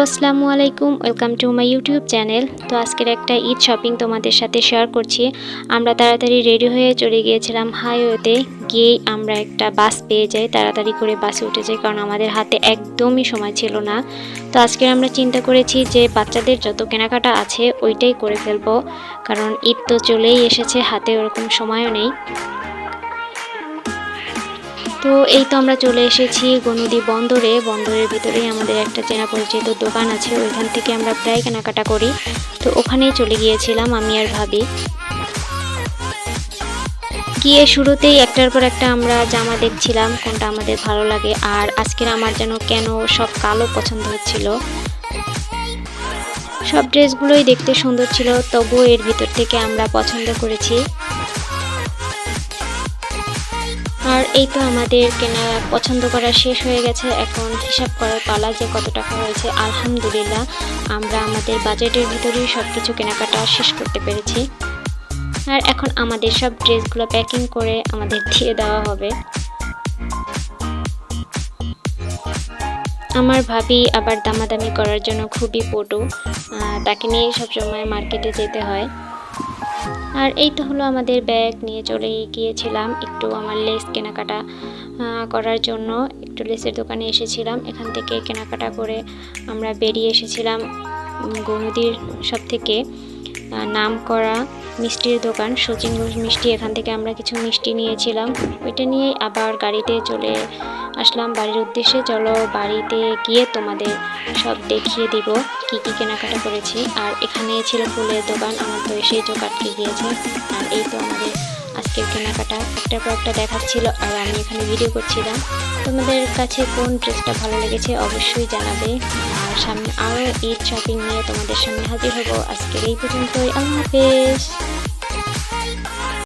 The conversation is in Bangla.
আসসালামু আলাইকুম, welcome to my YouTube channel. তো আজকের একটা ঈদ শপিং তোমাদের সাথে শেয়ার করছি। আমরা তাড়াতাড়ি রেডি হয়ে চলে গিয়েছিলাম হাইওয়েতে। গিয়েই আমরা একটা বাস পেয়ে যাই, তাড়াতাড়ি করে বাসে উঠে যাই, কারণ আমাদের হাতে একদমই সময় ছিল না। তো আজকে আমরা চিন্তা করেছি যে বাচ্চাদের যত কেনাকাটা আছে ওইটাই করে ফেলবো, কারণ ঈদ তো চলেই এসেছে, হাতে ওরকম সময়ও নেই। তো এই তো আমরা চলে এসেছি গনুদি বন্দরের ভিতরেই আমাদের একটা চেনা পরিচিত দোকান আছে, ওইখান থেকে আমরা প্রায় কেনাকাটা করি। তো ওখানেই চলে গিয়েছিলাম আমি আর ভাবি। গিয়ে শুরুতেই একটার পর একটা আমরা জামা দেখছিলাম কোনটা আমাদের ভালো লাগে, আর আজকের আমার যেন কেন সব কালো পছন্দ হচ্ছিল। সব ড্রেসগুলোই দেখতে সুন্দর ছিল, তবুও এর ভিতর থেকে আমরা পছন্দ করেছি। আর এই তো আমাদের কেনা পছন্দ করা শেষ হয়ে গেছে, এখন হিসাব করার পালা যে কত টাকা হয়েছে। আলহামদুলিল্লাহ আমরা আমাদের বাজেটের ভিতরেই সব কিছু কেনাকাটা শেষ করতে পেরেছি। আর এখন আমাদের সব ড্রেসগুলো প্যাকিং করে আমাদের দিয়ে দেওয়া হবে। আমার ভাবি আবার দামাদামি করার জন্য খুবই পটু, তাকে নিয়েই সবসময় মার্কেটে যেতে হয়। আর এই তো হলো আমাদের ব্যাগ নিয়ে চলে গিয়েছিলাম একটু আমার লেস কেনাকাটা করার জন্য। একটু লেসের দোকানে এসেছিলাম, এখান থেকে কেনাকাটা করে আমরা বেরিয়ে এসেছিলাম গনুদির সব থেকে নাম করা মিষ্টির দোকান সচিন ঘোষ মিষ্টি। এখান থেকে আমরা কিছু মিষ্টি নিয়েছিলাম, ওইটা নিয়েই আবার গাড়িতে চলে আসলাম বাড়ির উদ্দেশ্যে। চলো বাড়িতে গিয়ে তোমাদের সব দেখিয়ে দিব কি কি কেনাকাটা করেছি। আর এখানে ছিল ফুলের দোকান, আমার তো এসেই চোখ আটকে গিয়েছে। আর এই তো আমাদের আজকের কেনাকাটা একটার পর একটা দেখাচ্ছিল, আর আমি এখানে ভিডিও করছিলাম। তোমাদের কাছে কোন ড্রেসটা ভালো লেগেছে অবশ্যই জানাবে। আর সামনে আরও ঈদ শপিং নিয়ে তোমাদের সামনে হাজির হব। আজকের এই পর্যন্তই, আল্লাহ হাফেজ।